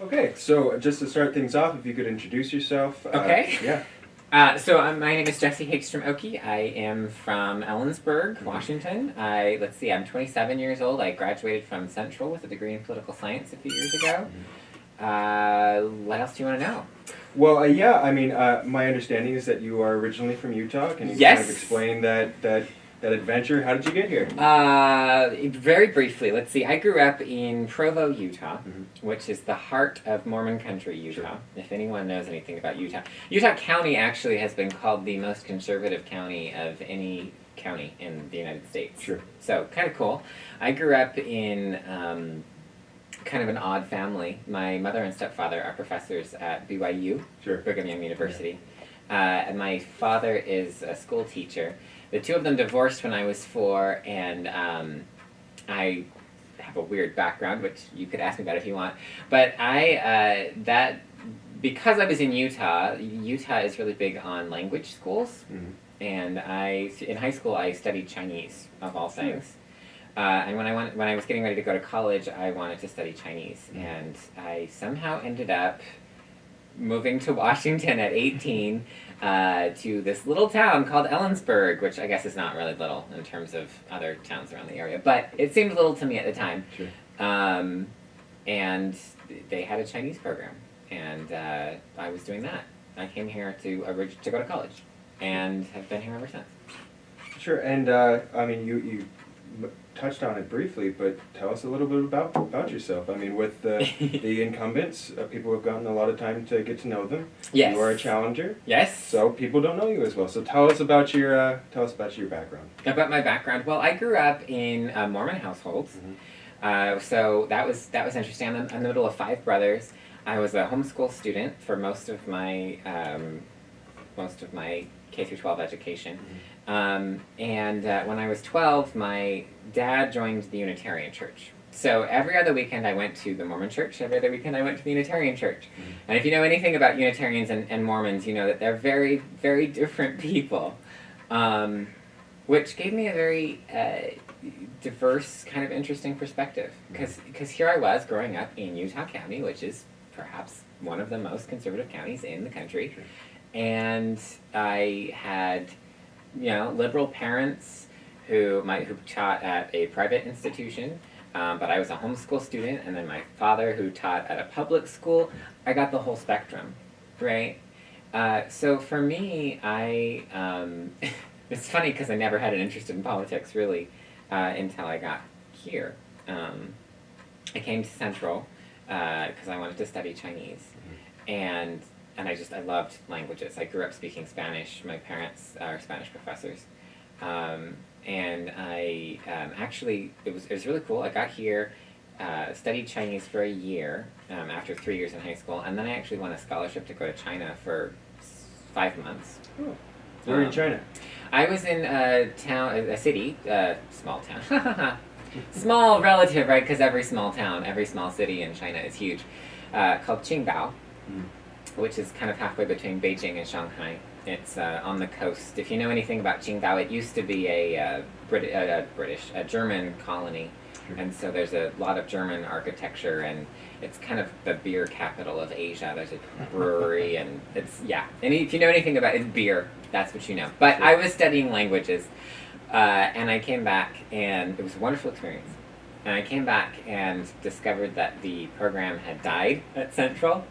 Okay, so just to start things off, if you could introduce yourself. Okay. Yeah. My name is Jesse Hegstrom Oakey. I am from Ellensburg, Washington. I'm 27 years old. I graduated from Central with a degree in political science a few years ago. What else do you want to know? Well, my understanding is that you are originally from Utah. Can you Yes. kind of explain that adventure? How did you get here? Very briefly, let's see. I grew up in Provo, Utah, which is the heart of Mormon country, Utah. Sure. If anyone knows anything about Utah. Utah County actually has been called the most conservative county of any county in the United States. Sure. So, kind of cool. I grew up in kind of an odd family. My mother and stepfather are professors at BYU, Sure. Brigham Young University. And my father is a school teacher. The two of them divorced when I was 4, and I have a weird background, which you could ask me about if you want. But because I was in Utah, Utah is really big on language schools. Mm-hmm. And in high school, I studied Chinese, of all things. And when I was getting ready to go to college, I wanted to study Chinese. Mm-hmm. And I somehow ended up moving to Washington at 18 to this little town called Ellensburg, which I guess is not really little in terms of other towns around the area, but it seemed little to me at the time. Sure. And they had a Chinese program, and I was doing that. I came here to go to college, and have been here ever since. Sure, and you touched on it briefly, but tell us a little bit about yourself. I mean, with the incumbents, people have gotten a lot of time to get to know them. Yes. You are a challenger. Yes. So people don't know you as well. So tell us about your background. About my background. Well, I grew up in Mormon households. Mm-hmm. So that was interesting. I'm in the middle of 5 brothers. I was a homeschool student for most of my K through 12 education. Mm-hmm. And when I was 12, my dad joined the Unitarian Church. So every other weekend I went to the Mormon Church, every other weekend I went to the Unitarian Church. Mm-hmm. And if you know anything about Unitarians and Mormons, you know that they're very, very different people. Which gave me a very diverse, kind of interesting perspective. Because here I was growing up in Utah County, which is perhaps one of the most conservative counties in the country. Sure. And I had, liberal parents who taught at a private institution, but I was a homeschool student, and then my father who taught at a public school. I got the whole spectrum, right? So for me, it's funny because I never had an interest in politics, really, until I got here. I came to Central because I wanted to study Chinese, and I loved languages. I grew up speaking Spanish. My parents are Spanish professors. And I it was really cool. I got here, studied Chinese for a year after 3 years in high school, and then I actually won a scholarship to go to China for 5 months. Oh. Where in China? I was in a city, small town. Small relative, right? Because every small city in China is huge, called Qingdao. Which is kind of halfway between Beijing and Shanghai. It's on the coast. If you know anything about Qingdao, it used to be a German colony. Sure. And so there's a lot of German architecture, and it's kind of the beer capital of Asia. There's a brewery, and it's, And if you know anything about it, beer, that's what you know. But Sure. I was studying languages, and I came back, and it was a wonderful experience. And I came back and discovered that the program had died at Central.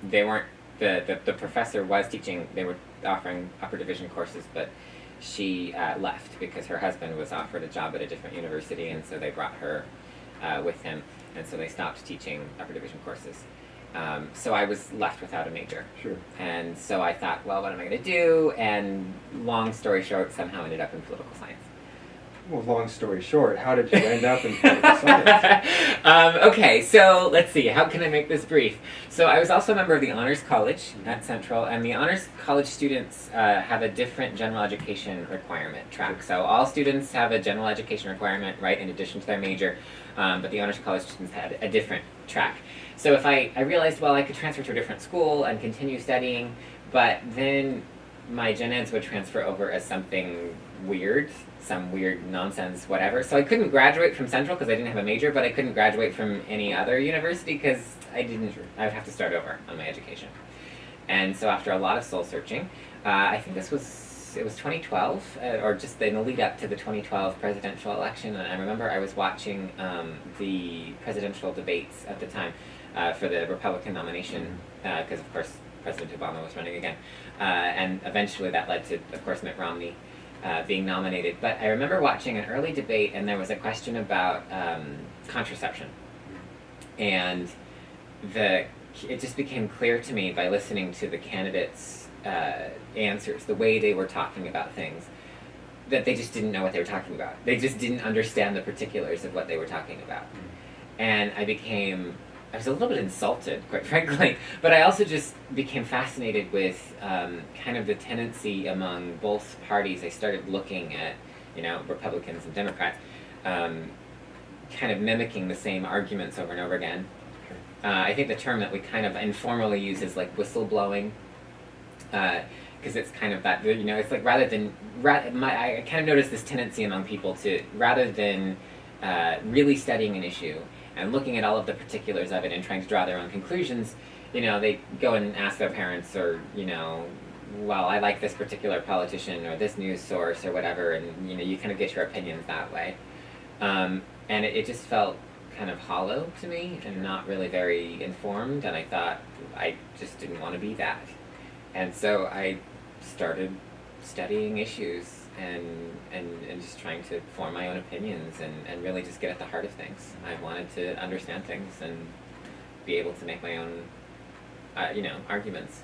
They weren't, the professor was teaching, they were offering upper division courses, but she left because her husband was offered a job at a different university, and so they brought her with him, and so they stopped teaching upper division courses. So I was left without a major. Sure. And so I thought, well, what am I going to do? And long story short, somehow ended up in political science. Well, long story short, how did you end up in political science? Okay, so let's see. How can I make this brief? So I was also a member of the Honors College at Central, and the Honors College students have a different general education requirement track. So all students have a general education requirement, right, in addition to their major, but the Honors College students had a different track. So if I realized, well, I could transfer to a different school and continue studying, but then my gen eds would transfer over as something weird. some weird nonsense, whatever. So I couldn't graduate from Central because I didn't have a major, but I couldn't graduate from any other university because I would have to start over on my education. And so after a lot of soul searching, I think it was 2012, or just in the lead up to the 2012 presidential election, and I remember I was watching the presidential debates at the time for the Republican nomination, because of course President Obama was running again, and eventually that led to, of course, Mitt Romney being nominated. But I remember watching an early debate, and there was a question about contraception, and it just became clear to me by listening to the candidates' answers, the way they were talking about things, that they just didn't know what they were talking about. They just didn't understand the particulars of what they were talking about. And I was a little bit insulted, quite frankly, but I also just became fascinated with kind of the tendency among both parties. I started looking at, Republicans and Democrats, kind of mimicking the same arguments over and over again. I think the term that we kind of informally use is like whistleblowing, because it's kind of that, it's like I kind of noticed this tendency among people to, rather than really studying an issue and looking at all of the particulars of it and trying to draw their own conclusions, they go and ask their parents, or, well, I like this particular politician or this news source or whatever, and, you kind of get your opinions that way. And it just felt kind of hollow to me and not really very informed, and I thought I just didn't want to be that. And so I started studying issues and just trying to form my own opinions and really just get at the heart of things. I wanted to understand things and be able to make my own, arguments.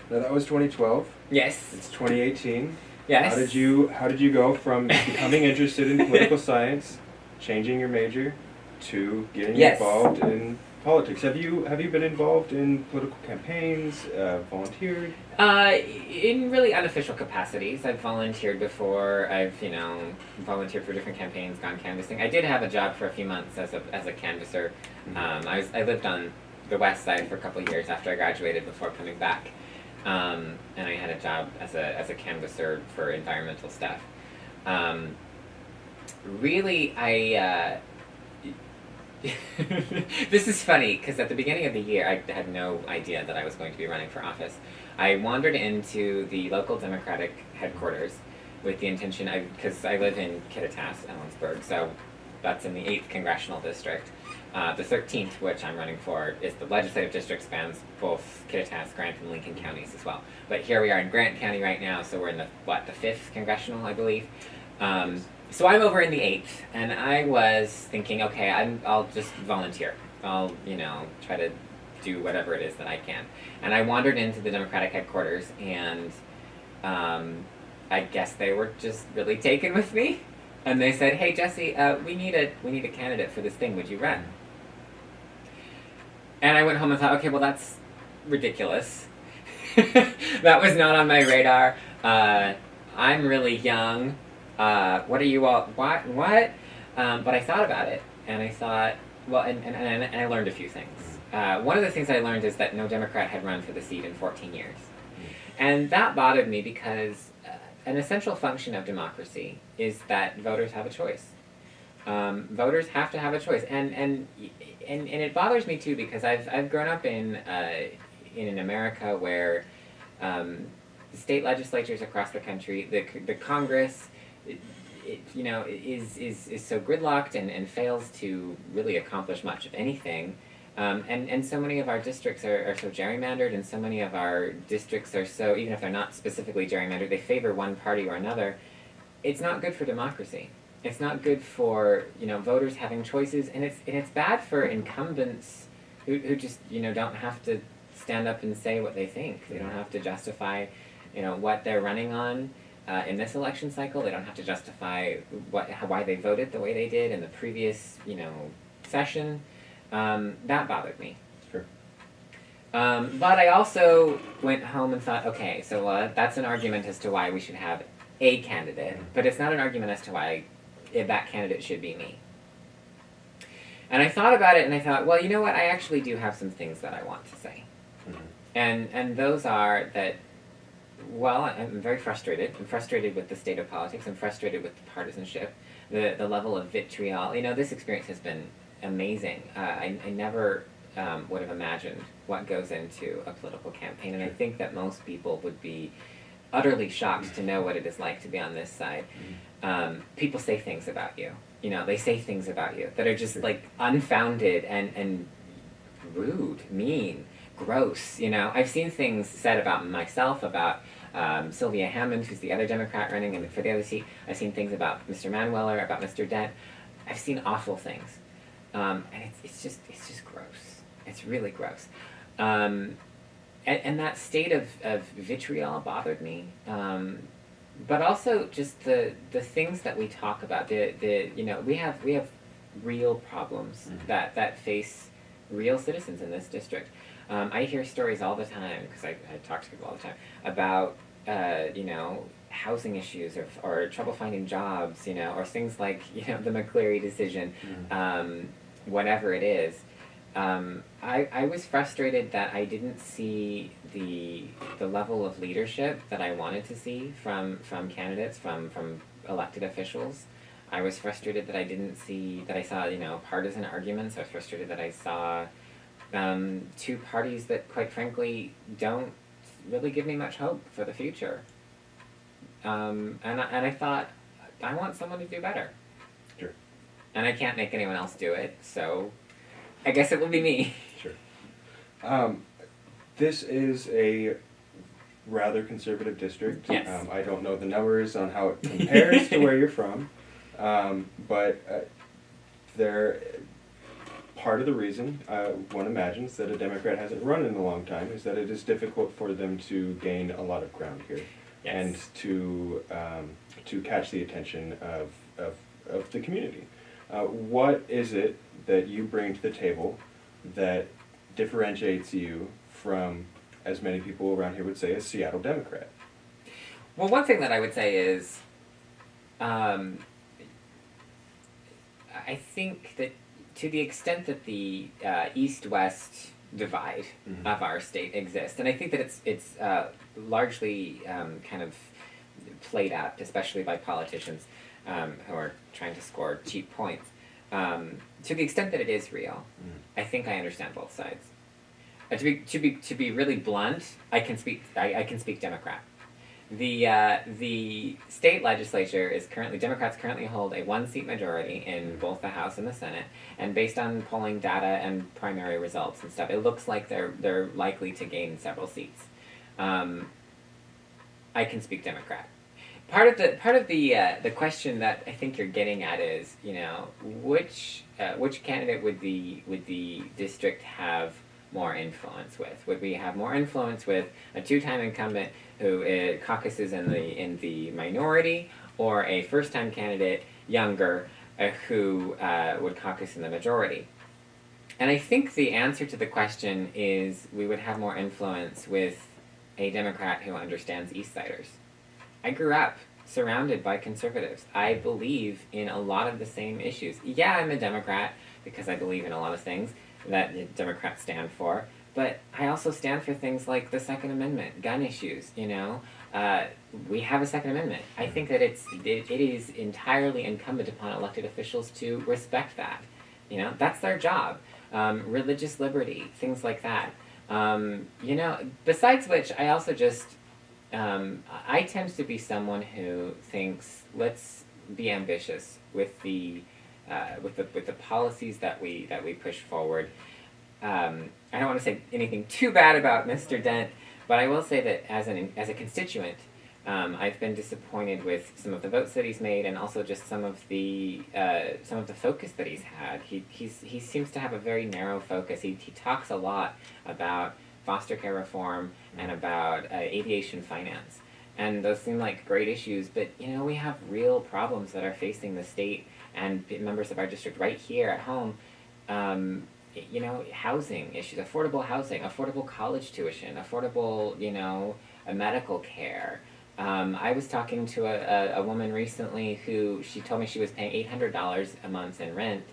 Now that was 2012. Yes. It's 2018. Yes. How did you go from becoming interested in political science, changing your major, to getting involved in politics? Have you been involved in political campaigns, volunteered? In really unofficial capacities. I've volunteered before. I've, volunteered for different campaigns, gone canvassing. I did have a job for a few months as a canvasser. I lived on the west side for a couple of years after I graduated before coming back. And I had a job as a canvasser for environmental stuff. Really, this is funny, because at the beginning of the year, I had no idea that I was going to be running for office. I wandered into the local Democratic headquarters with the intention, because I live in Kittitas, Ellensburg, so that's in the 8th Congressional District. The 13th, which I'm running for, is the legislative district, spans both Kittitas, Grant, and Lincoln counties as well. But here we are in Grant County right now, so we're in the 5th Congressional, I believe. So I'm over in the 8th, and I was thinking, okay, I'll just volunteer. I'll, try to do whatever it is that I can. And I wandered into the Democratic headquarters, and I guess they were just really taken with me. And they said, hey, Jesse, we need a candidate for this thing. Would you run? And I went home and thought, okay, well, that's ridiculous. That was not on my radar. I'm really young. What are you all, what? But I thought about it, and I thought, well, and I learned a few things. One of the things I learned is that no Democrat had run for the seat in 14 years. And that bothered me because an essential function of democracy is that voters have a choice. Voters have to have a choice, and it bothers me too, because I've grown up in an America where the state legislatures across the country, the Congress, is so gridlocked and fails to really accomplish much of anything. And so many of our districts are so gerrymandered, and so many of our districts are so, even if they're not specifically gerrymandered, they favor one party or another. It's not good for democracy. It's not good for, voters having choices, and it's bad for incumbents who just, don't have to stand up and say what they think. They don't have to justify, what they're running on. In this election cycle, they don't have to justify why they voted the way they did in the previous, session. That bothered me. Sure. But I also went home and thought, okay, so that's an argument as to why we should have a candidate, but it's not an argument as to why that candidate should be me. And I thought about it, and I thought, well, you know what? I actually do have some things that I want to say. And those are that Well, I'm very frustrated. I'm frustrated with the state of politics. I'm frustrated with the partisanship, the level of vitriol. This experience has been amazing. I never would have imagined what goes into a political campaign, and I think that most people would be utterly shocked to know what it is like to be on this side. People say things about you. They say things about you that are just like unfounded and rude, mean, gross. I've seen things said about myself, about Sylvia Hammond, who's the other Democrat running and for the other seat. I've seen things about Mr. Manweller, about Mr. Dent. I've seen awful things, and it's just gross. It's really gross. And that state of vitriol bothered me. But also just the things that we talk about. We have real problems that face real citizens in this district. I hear stories all the time, because I talk to people all the time, about housing issues or trouble finding jobs, or things like the McCleary decision, whatever it is. I was frustrated that I didn't see the level of leadership that I wanted to see from candidates, from elected officials. I was frustrated that I saw partisan arguments. I was frustrated that I saw two parties that, quite frankly, don't really give me much hope for the future. And I thought, I want someone to do better. Sure. And I can't make anyone else do it, so I guess it will be me. Sure. This is a rather conservative district. Yes. I don't know the numbers on how it compares to where you're from, but part of the reason one imagines that a Democrat hasn't run in a long time is that it is difficult for them to gain a lot of ground here. Yes. And to catch the attention of the community. What is it that you bring to the table that differentiates you from, as many people around here would say, a Seattle Democrat? Well, one thing that I would say is, I think that to the extent that the east-west divide of our state exists, and I think that it's largely kind of played out, especially by politicians who are trying to score cheap points. To the extent that it is real, I think I understand both sides. To be really blunt, I can speak Democrat. The state legislature is Democrats currently hold a 1-seat majority in both the House and the Senate, and based on polling data and primary results and stuff, it looks like they're likely to gain several seats. I can speak Democrat. Part of the question that I think you're getting at is, which candidate would the district have more influence with? Would we have more influence with a 2-time incumbent who caucuses in the minority, or a first-time candidate, younger, who would caucus in the majority? And I think the answer to the question is we would have more influence with a Democrat who understands East Siders. I grew up surrounded by conservatives. I believe in a lot of the same issues. Yeah, I'm a Democrat because I believe in a lot of things that the Democrats stand for, but I also stand for things like the Second Amendment, gun issues, we have a Second Amendment. I think that it is entirely incumbent upon elected officials to respect that. That's their job. Religious liberty, things like that. Besides which, I also just, I tend to be someone who thinks, let's be ambitious with the policies that we push forward. I don't want to say anything too bad about Mr. Dent, but I will say that as a constituent, I've been disappointed with some of the votes that he's made, and also just some of the focus that he's had. He seems to have a very narrow focus. He talks a lot about foster care reform and about aviation finance, and those seem like great issues. But we have real problems that are facing the state and members of our district right here at home. Housing issues, affordable housing, affordable college tuition, affordable medical care. I was talking to a woman recently who she told me she was paying $800 a month in rent,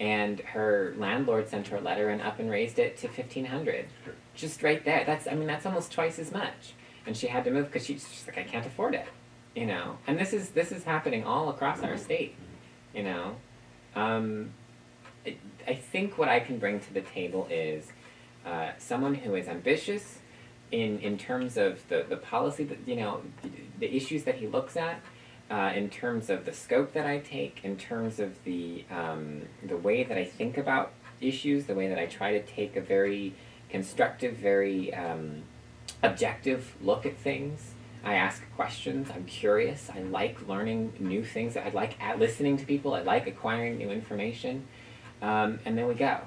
and her landlord sent her a letter and up and raised it to $1,500. Sure. Just right there. That's almost twice as much. and she had to move because she's like, I can't afford it, you know. And this is happening all across our state, you know. I think what I can bring to the table is someone who is ambitious in terms of the policy that, you know, the issues that he looks at, in terms of the scope that I take, in terms of the way that I think about issues, the way that I try to take a very constructive, very objective look at things. I ask questions. I'm curious. I like learning new things. I like listening to people. I like acquiring new information. And then we go.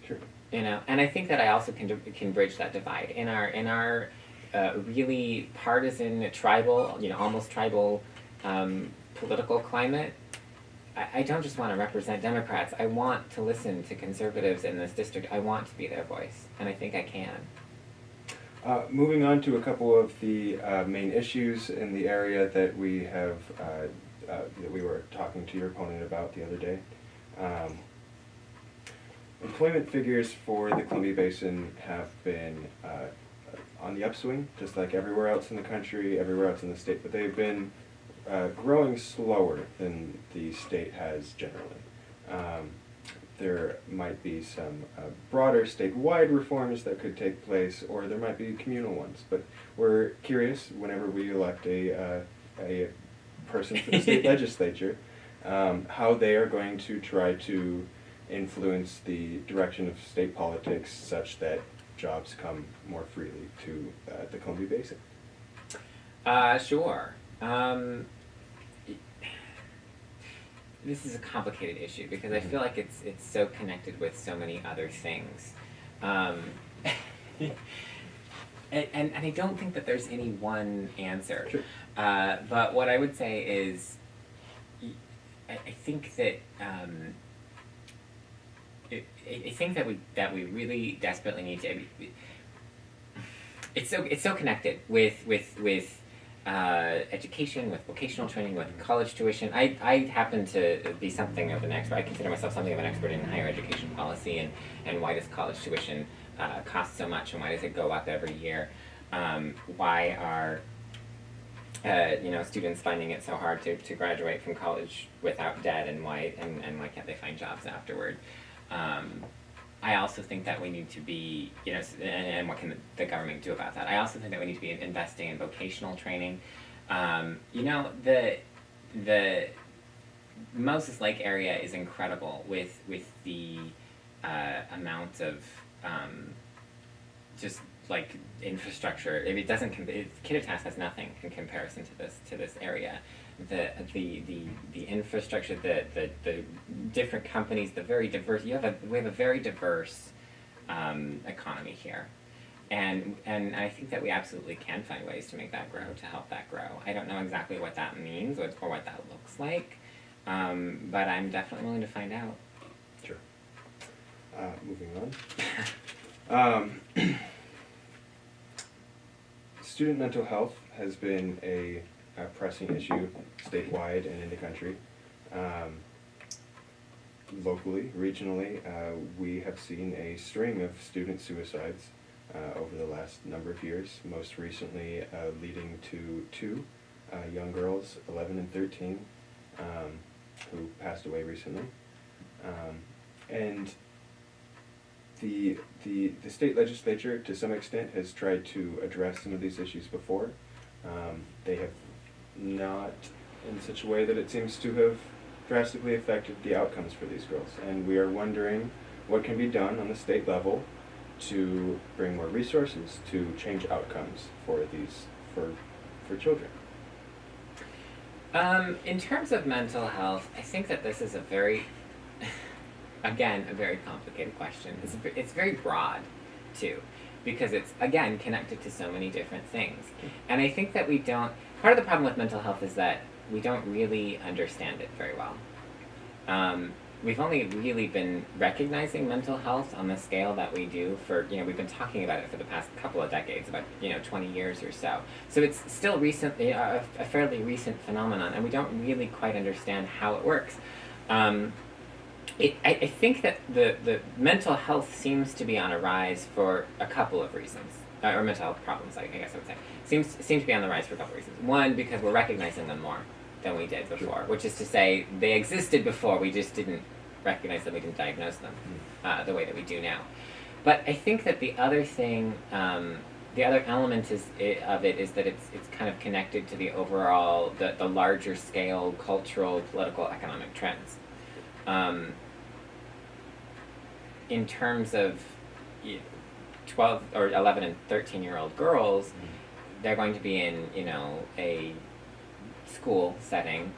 Sure. You know, and I think that I also can bridge that divide in our really partisan, tribal, you know, almost tribal political climate. I don't just want to represent Democrats. I want to listen to conservatives in this district. I want to be their voice, and I think I can. Moving on to a couple of the main issues in the area that we have that we were talking to your opponent about the other day. Employment figures for the Columbia Basin have been on the upswing, just like everywhere else in the country, everywhere else in the state, but they've been growing slower than the state has generally. There might be some broader statewide reforms that could take place, or there might be communal ones. But we're curious, whenever we elect a person for the state legislature, how they are going to try to influence the direction of state politics such that jobs come more freely to the Columbia Basin. Sure. This is a complicated issue because I feel like it's so connected with so many other things. And I don't think that there's any one answer. Sure. But what I would say is, I think that I think that we really desperately need to. It's so connected with education, with vocational training, with college tuition. I happen to be something of an expert. I consider myself something of an expert in higher education policy and why does college tuition cost so much and why does it go up every year? Why are students finding it so hard to graduate from college without debt, and why can't they find jobs afterward? I also think that we need to be, and what can the government do about that? I also think that we need to be investing in vocational training. The Moses Lake area is incredible with the amount of just like infrastructure. It doesn't. Kittitas has nothing in comparison to this area. The infrastructure, the different companies, the very diverse. We have a very diverse economy here, and I think that we absolutely can find ways to make that grow, to help that grow. I don't know exactly what that means or what that looks like, but I'm definitely willing to find out. Sure. Moving on. Student mental health has been a pressing issue statewide and in the country. Locally, regionally, we have seen a string of student suicides over the last number of years, most recently leading to two young girls, 11 and 13, who passed away recently. And the state legislature, to some extent, has tried to address some of these issues before. They have not in such a way that it seems to have drastically affected the outcomes for these girls. And we are wondering what can be done on the state level to bring more resources to change outcomes for children. In terms of mental health, I think that this is a very complicated question. It's very broad, too, because it's, again, connected to so many different things. And I think that part of the problem with mental health is that we don't really understand it very well. We've only really been recognizing mental health on the scale that we do we've been talking about it for the past couple of decades, about 20 years or so. So it's still recently a fairly recent phenomenon, and we don't really quite understand how it works. I think that the mental health seems to be on a rise for a couple of reasons. or mental health problems, I guess I would say, seem to be on the rise for a couple reasons. One, because we're recognizing them more than we did before, which is to say they existed before, we just didn't recognize them, we didn't diagnose them the way that we do now. But I think that the other thing, the other element of it is that it's kind of connected to the overall, the larger scale cultural, political, economic trends. In terms of 12 or 11 and 13-year-old girls, they're going to be in, a school setting,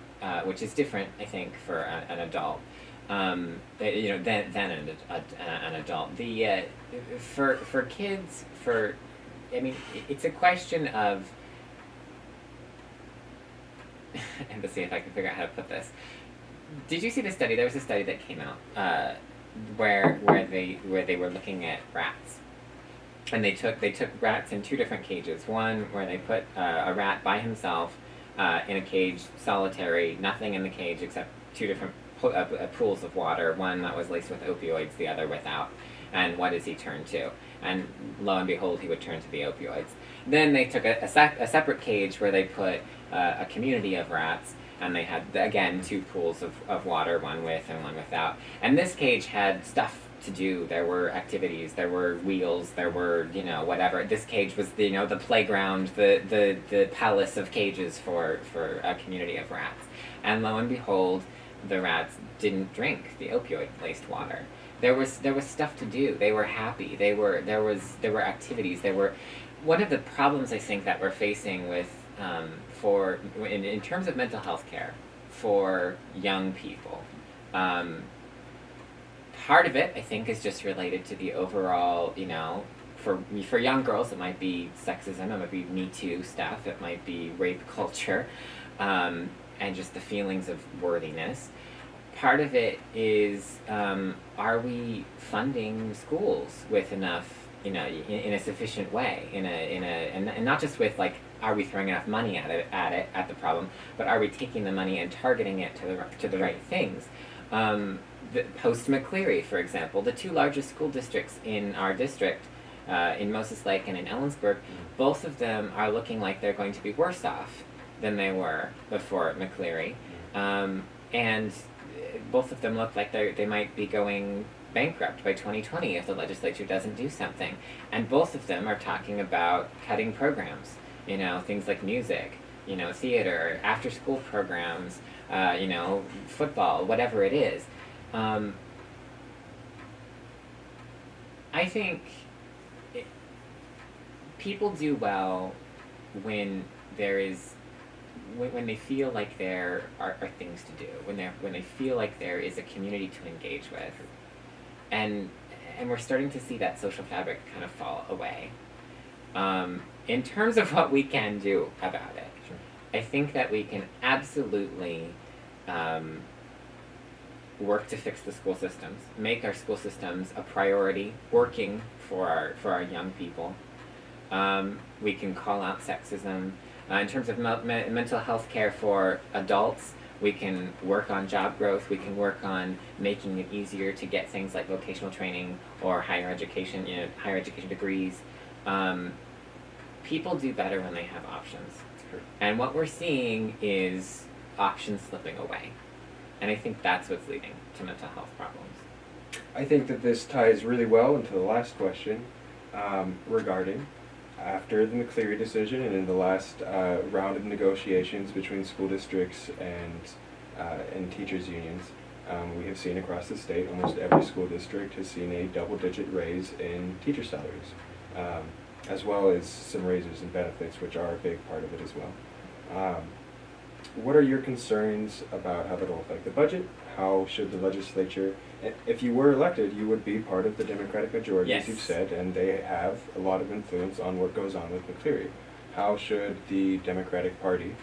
which is different, I think, for an adult. Than an adult. For kids, it's a question of, and let's see if I can figure out how to put this. Did you see the study? There was a study that came out where they were looking at rats, and they took rats in two different cages. One where they put a rat by himself in a cage, solitary, nothing in the cage except two different pools of water, one that was laced with opioids, the other without. And what does he turn to? And lo and behold, he would turn to the opioids. Then they took a separate cage where they put a community of rats, and they had, again, two pools of water, one with and one without. And this cage had stuff to do. There were activities, there were wheels, there were, whatever. This cage was, the playground, the palace of cages for a community of rats. And lo and behold, the rats didn't drink the opioid-laced water. There was stuff to do. They were happy. There were activities. One of the problems I think that we're facing with in terms of mental health care for young people. Part of it, I think, is just related to the overall, for young girls, it might be sexism, it might be Me Too stuff, it might be rape culture. And just the feelings of worthiness. Part of it is, are we funding schools with enough, in a sufficient way, and not just with are we throwing enough money at the problem, but are we taking the money and targeting it to the right things? Post McCleary, for example, the two largest school districts in our district, in Moses Lake and in Ellensburg, both of them are looking like they're going to be worse off than they were before McCleary, and both of them look like they might be going bankrupt by 2020 if the legislature doesn't do something. And both of them are talking about cutting programs, things like music, theater, after-school programs, football, whatever it is. I think people do well when they feel like there are things to do, when they feel like there is a community to engage with, and we're starting to see that social fabric kind of fall away. In terms of what we can do about it, I think that we can absolutely work to fix the school systems, make our school systems a priority, working for our young people. We can call out sexism. In terms of mental health care for adults, we can work on job growth, we can work on making it easier to get things like vocational training or higher education degrees. People do better when they have options. And what we're seeing is options slipping away. And I think that's what's leading to mental health problems. I think that this ties really well into the last question regarding after the McCleary decision and in the last round of negotiations between school districts and teachers' unions, we have seen across the state almost every school district has seen a double-digit raise in teacher salaries, as well as some raises in benefits, which are a big part of it as well. What are your concerns about how that will affect the budget? How should the legislature, if you were elected, you would be part of the Democratic majority, yes, as you've said, and they have a lot of influence on what goes on with McCleary. How should the Democratic Party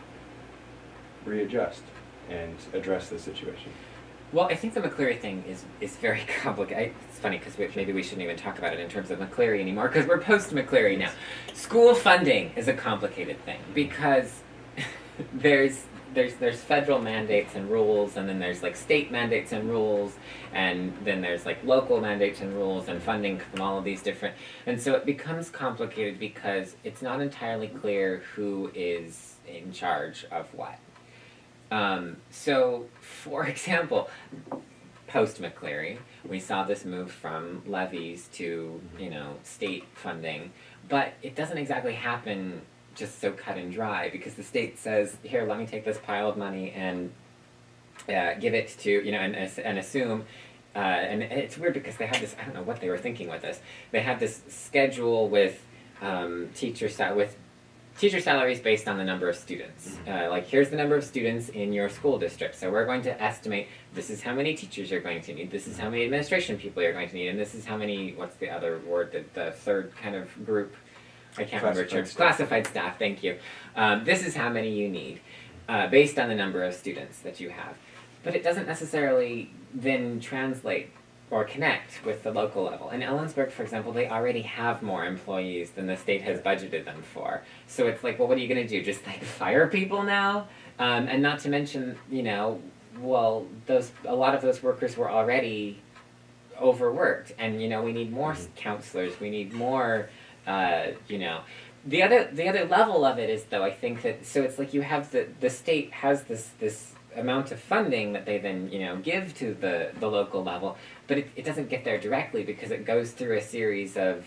readjust and address the situation? Well, I think the McCleary thing is very complicated. It's funny because maybe we shouldn't even talk about it in terms of McCleary anymore because we're post-McCleary now. School funding is a complicated thing because there's federal mandates and rules, and then there's like state mandates and rules, and then there's like local mandates and rules and funding from all of these different, and so it becomes complicated because it's not entirely clear who is in charge of what. So, for example, post McCleary, we saw this move from levies to, state funding, but it doesn't exactly happen just so cut and dry, because the state says, here, let me take this pile of money and give it to, and assume, and it's weird because they had this, I don't know what they were thinking with this, they had this schedule with teacher salaries based on the number of students. Like, here's the number of students in your school district, so we're going to estimate this is how many teachers you're going to need, this is how many administration people you're going to need, and this is how many, what's the other word, the third kind of group, I can't remember, classified staff, thank you. This is how many you need, based on the number of students that you have. But it doesn't necessarily then translate or connect with the local level. In Ellensburg, for example, they already have more employees than the state has budgeted them for. So it's like, well, what are you going to do? Just like fire people now? And not to mention, well, a lot of those workers were already overworked, and we need more counselors. We need more, The other level of it is, though, I think that, so it's like you have the state has this amount of funding that they then give to the local level, but it doesn't get there directly because it goes through a series of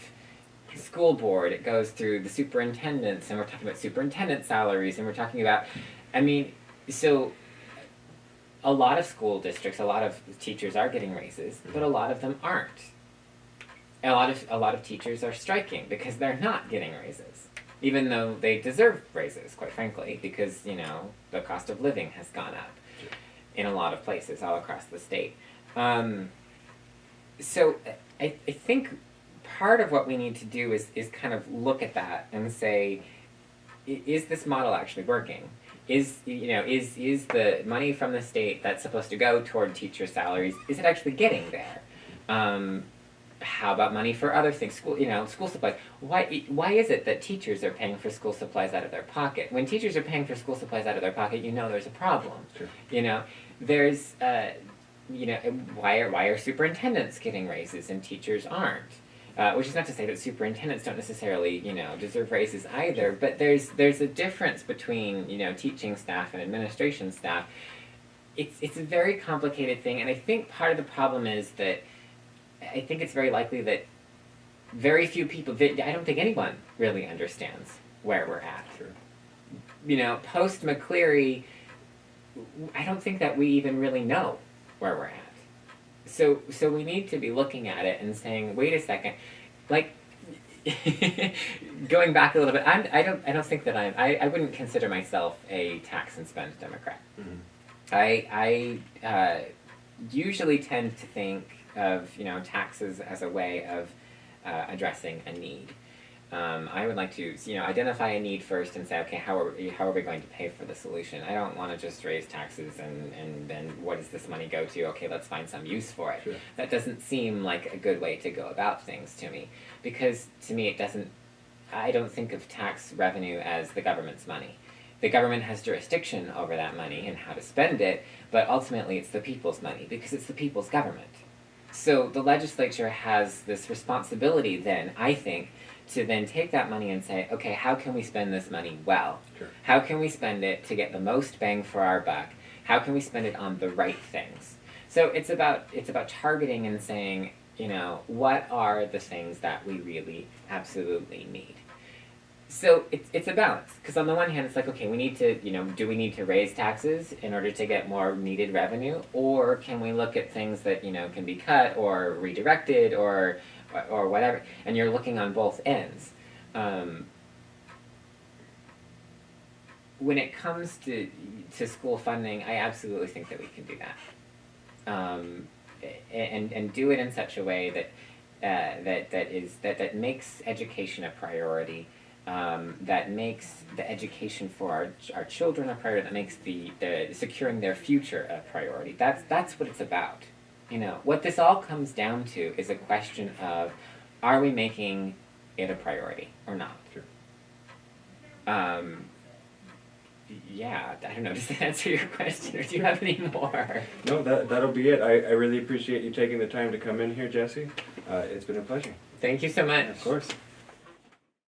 school board, it goes through the superintendents, and we're talking about superintendent salaries, and we're talking about, so a lot of school districts, a lot of teachers are getting raises, but a lot of them aren't. A lot of teachers are striking because they're not getting raises, even though they deserve raises, quite frankly, because the cost of living has gone up in a lot of places all across the state. So I think part of what we need to do is kind of look at that and say, is this model actually working? Is the money from the state that's supposed to go toward teacher salaries, is it actually getting there? How about money for other things? School supplies. Why is it that teachers are paying for school supplies out of their pocket? When teachers are paying for school supplies out of their pocket, there's a problem. Sure. There's why are superintendents getting raises and teachers aren't? Which is not to say that superintendents don't necessarily deserve raises either, but there's a difference between teaching staff and administration staff. It's a very complicated thing, and I think part of the problem is that I think it's very likely that very few people, I don't think anyone really understands where we're at. Sure. Post McCleary, I don't think that we even really know where we're at. So we need to be looking at it and saying, wait a second, like, going back a little bit, I don't think that I wouldn't consider myself a tax and spend Democrat. Mm-hmm. I usually tend to think of taxes as a way of addressing a need. I would like to identify a need first and say, okay, how are we going to pay for the solution? I don't want to just raise taxes and then what does this money go to? Okay, let's find some use for it. Sure. That doesn't seem like a good way to go about things to me, because to me I don't think of tax revenue as the government's money. The government has jurisdiction over that money and how to spend it, but ultimately it's the people's money because it's the people's government. So the legislature has this responsibility then, I think, to then take that money and say, okay, how can we spend this money well? Sure. How can we spend it to get the most bang for our buck? How can we spend it on the right things? So it's about targeting and saying, what are the things that we really absolutely need? So it's a balance, because on the one hand it's like, okay, we need to, do we need to raise taxes in order to get more needed revenue, or can we look at things that can be cut or redirected or whatever, and you're looking on both ends. When it comes to school funding, I absolutely think that we can do that, and do it in such a way that makes education a priority. That makes the education for our children a priority, that makes the securing their future a priority. That's what it's about. What this all comes down to is a question of, are we making it a priority or not? Sure. Yeah, I don't know, does that answer your question, or do you have any more? No, that'll be it. I really appreciate you taking the time to come in here, Jesse. It's been a pleasure. Thank you so much. Of course.